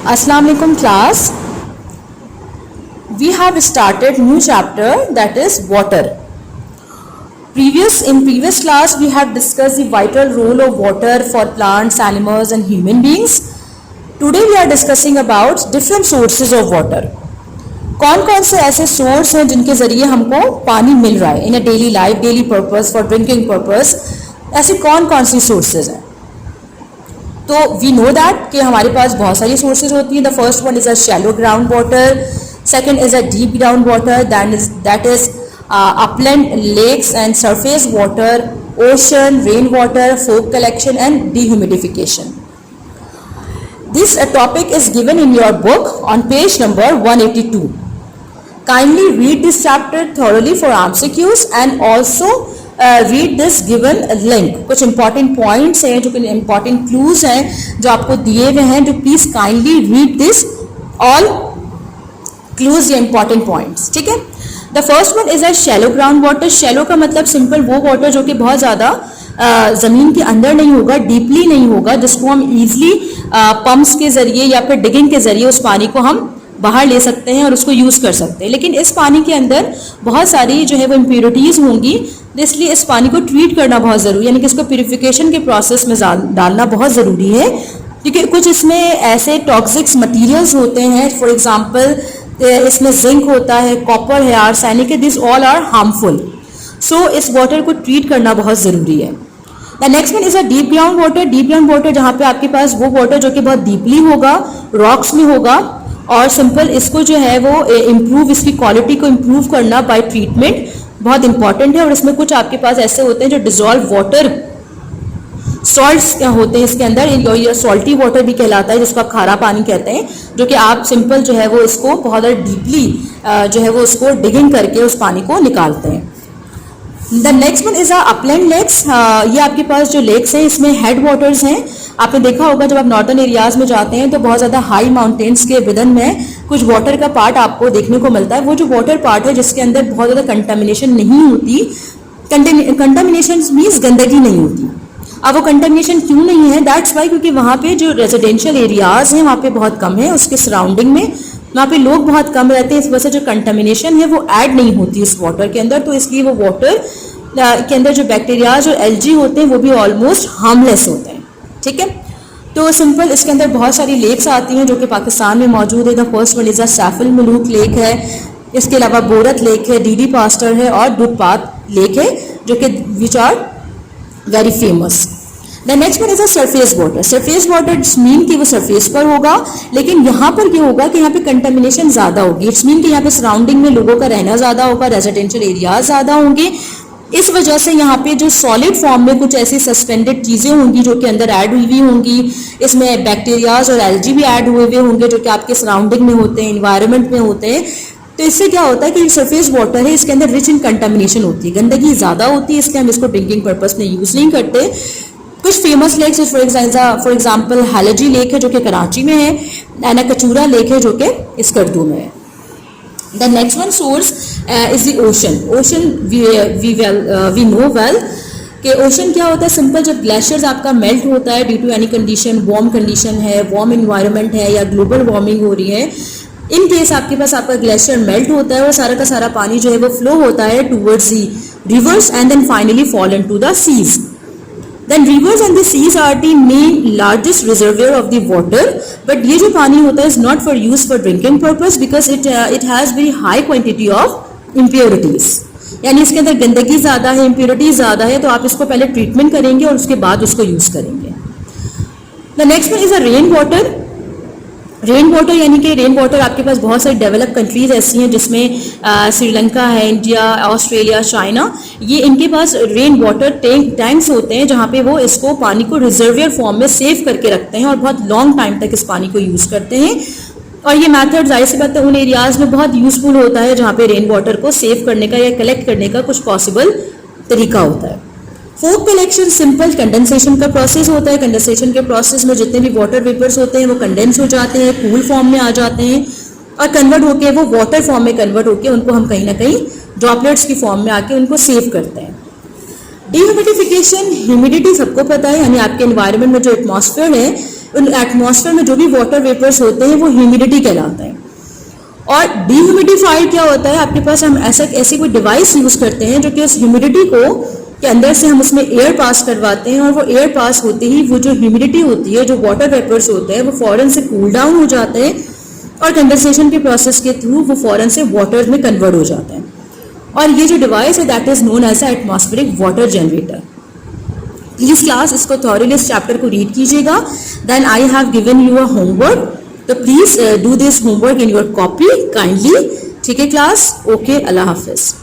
Assalamu alaikum class. We have started new chapter, that is water. In previous class we have discussed the vital role of water for plants, animals and human beings. Today we are discussing about different sources of water. कौन कौन से ऐसे source हैं जिनके ज़रिए हमको पानी मिल रहा है in a daily life, daily purpose, for drinking purpose, ऐसे कौन कौन सी सोर्सेज हैं? तो वी नो दैट कि हमारे पास बहुत सारी सोर्सेज होती हैं. The first one is a shallow ground water, second is a deep ground water, that is upland lakes and surface water, ocean, rain water, fog collection and dehumidification. This topic is given in your book on page number 182. Kindly read this chapter thoroughly for MCQs and also read this given link. कुछ important points हैं, जो important clues हैं जो आपको दिए हुए हैं, जो please kindly read this all clues या important points. ठीक है. The first one is a shallow ground water. Shallow का मतलब simple वो water जो कि बहुत ज़्यादा ज़मीन के अंदर नहीं होगा, डीपली नहीं होगा, जिसको हम ईजिली पम्प्स के ज़रिए या फिर डिगिंग के ज़रिए उस पानी को हम बाहर ले सकते हैं और उसको यूज़ कर सकते हैं. लेकिन इस पानी के अंदर बहुत सारी जो है वो इम्प्योरिटीज़ होंगी, इसलिए इस पानी को ट्रीट करना बहुत ज़रूरी है, यानी कि इसको प्यूरिफिकेशन के प्रोसेस में डालना बहुत ज़रूरी है, क्योंकि कुछ इसमें ऐसे टॉक्सिक्स मटीरियल्स होते हैं. फॉर एग्ज़ाम्पल इसमें जिंक होता है, कॉपर है, आर्सेनिक है, दिस ऑल आर हार्मफुल. सो इस वाटर को ट्रीट करना बहुत ज़रूरी है. The next one is a deep ground water. Deep ground water जहाँ पे आपके पास वो वाटर जो कि बहुत डीपली होगा, रॉक्स में होगा, और सिंपल इसको जो है वो इम्प्रूव, इसकी क्वालिटी को इम्प्रूव करना बाय ट्रीटमेंट बहुत इंपॉर्टेंट है. और इसमें कुछ आपके पास ऐसे होते हैं जो डिजॉल्व वाटर सॉल्ट्स होते हैं इसके अंदर, ये सॉल्टी वाटर भी कहलाता है, जिसको आप खारा पानी कहते हैं, जो कि आप सिंपल जो है वो इसको बहुत डीपली जो है वो उसको डिगिंग करके उस पानी को निकालते हैं. The next one is upland lakes. ये आपके पास जो लेक्स हैं इसमें हेड वाटर्स हैं. आपने देखा होगा जब आप नॉर्दर्न एरियाज़ में जाते हैं तो बहुत ज़्यादा हाई माउंटेन्स के विदन में कुछ वाटर का पार्ट आपको देखने को मिलता है. वो जो वाटर पार्ट है जिसके अंदर बहुत ज़्यादा कंटामिनेशन नहीं होती, कंटामिनेशन मीन्स गंदगी नहीं होती. अब वो कंटामिनेशन क्यों नहीं है? दैट्स वाई, क्योंकि वहाँ पे जो रेजिडेंशियल एरियाज़ हैं वहाँ पे बहुत कम है, उसके सराउंडिंग में वहाँ पे लोग बहुत कम रहते हैं, इस वजह से जो कंटामिनेशन है वो ऐड नहीं होती उस वाटर के अंदर. तो इसलिए वो वाटर के अंदर जो बैक्टीरियाज और एल्जी होते हैं वो भी ऑलमोस्ट हार्मलेस होते हैं. ठीक है. तो सिंपल इसके अंदर बहुत सारी लेक्स आती हैं जो कि पाकिस्तान में मौजूद है. The first one is a Saiful Muluk lake है, इसके अलावा बोरत लेक है, डीडी पास्टर है और दुधपात लेक है, जो कि which are very famous. The next one is a surface water. Surface water it's mean कि वो सरफेस पर होगा, लेकिन यहाँ पर क्या होगा कि यहाँ पे कंटामिनेशन ज़्यादा होगी. इट्स मीन कि यहाँ पे सराउंडिंग में लोगों का रहना ज़्यादा होगा, रेजिडेंशियल एरियाज ज़्यादा होंगे. इस वजह से यहाँ पे जो सॉलिड फॉर्म में कुछ ऐसी सस्पेंडेड चीज़ें होंगी जो कि अंदर ऐड हुई होंगी. इसमें बैक्टीरियाज और एल्जी भी ऐड हुए होंगे जो कि आपके सराउंडिंग में होते हैं, इन्वायरमेंट में होते हैं. तो इससे क्या होता है कि सरफेस वाटर है, इसके अंदर रिच इन कंटामिनेशन होती है, गंदगी ज़्यादा होती है, इसलिए हम इसको ड्रिंकिंग पर्पज़ में यूज़ नहीं करते. कुछ फेमस लेक्स फॉर एग्जाम्पल हैलजी लेक है जो कि कराची में है, एंड कचूरा लेक है जो कि स्कर्दू में है. The next one source is the ocean. Ocean we know well कि ओशन क्या होता है. सिंपल जब ग्लेशियर्स आपका मेल्ट होता है due to any condition, warm condition है, वार्म इन्वायरमेंट है या ग्लोबल वार्मिंग हो रही है, इन केस आपके पास आपका ग्लेशियर मेल्ट होता है और सारा का सारा पानी जो है वो फ्लो होता है towards the rivers and then finally fall into the seas. Then rivers and the seas are the main largest reservoir of the water, but ये जो पानी होता है is not for use for drinking purpose because it has very high quantity of impurities. यानी इसके अंदर गंदगी ज़्यादा है, impurities ज़्यादा है, तो आप इसको पहले ट्रीटमेंट करेंगे और उसके बाद उसको यूज़ करेंगे. The next one is a rain water. Rain water यानी कि रेन वाटर आपके पास बहुत सारी डेवलप कंट्रीज़ ऐसी हैं जिसमें श्रीलंका है, इंडिया, ऑस्ट्रेलिया, चाइना, ये इनके पास रेन वाटर टैंक्स होते हैं जहाँ पे वो इसको पानी को रिजर्वियर फॉर्म में सेव करके रखते हैं और बहुत लॉन्ग टाइम तक इस पानी को यूज़ करते हैं. और ये मेथड जाहिर सी बात है उन एरियाज़ में बहुत यूज़फुल होता है जहाँ पे रेन वाटर को सेव करने का या कलेक्ट करने का कुछ पॉसिबल तरीका होता है. फोक कलेक्शन सिंपल कंडेंसेशन का प्रोसेस होता है. कंडेंसेशन के प्रोसेस में जितने भी वाटर वेपर्स होते हैं वो कंडेंस हो जाते हैं, कूल फॉर्म में आ जाते हैं और कन्वर्ट होके वो वाटर फॉर्म में कन्वर्ट होके उनको हम कहीं ना कहीं ड्रॉपलेट्स की फॉर्म में आके उनको सेव करते हैं. डिह्यूमिडिफिकेशन, ह्यूमिडिटी सबको पता है, यानी आपके एनवायरनमेंट में जो एटमॉस्फेयर है एटमॉस्फेयर में जो भी वाटर वेपर्स होते हैं वो ह्यूमिडिटी कहलाते हैं। और डीह्यूमिडिफायर क्या होता है, आपके पास हम ऐसी कोई डिवाइस यूज करते हैं जो कि उस ह्यूमिडिटी को के अंदर से हम उसमें एयर पास करवाते हैं, और वो एयर पास होते ही वो जो ह्यूमिडिटी होती है, जो वाटर वेपर्स होते हैं, वो फौरन से कूल डाउन हो जाते हैं और कंडेंसेशन के प्रोसेस के थ्रू वो फौरन से वाटर में कन्वर्ट हो जाते हैं। और ये जो डिवाइस है that is known as atmospheric water generator. Please class इसको थॉरली इस चैप्टर को रीड कीजिएगा। Then I have given you a homework, तो please do this homework in your copy kindly. ठीक है क्लास, ओके, अल्लाह हाफिज।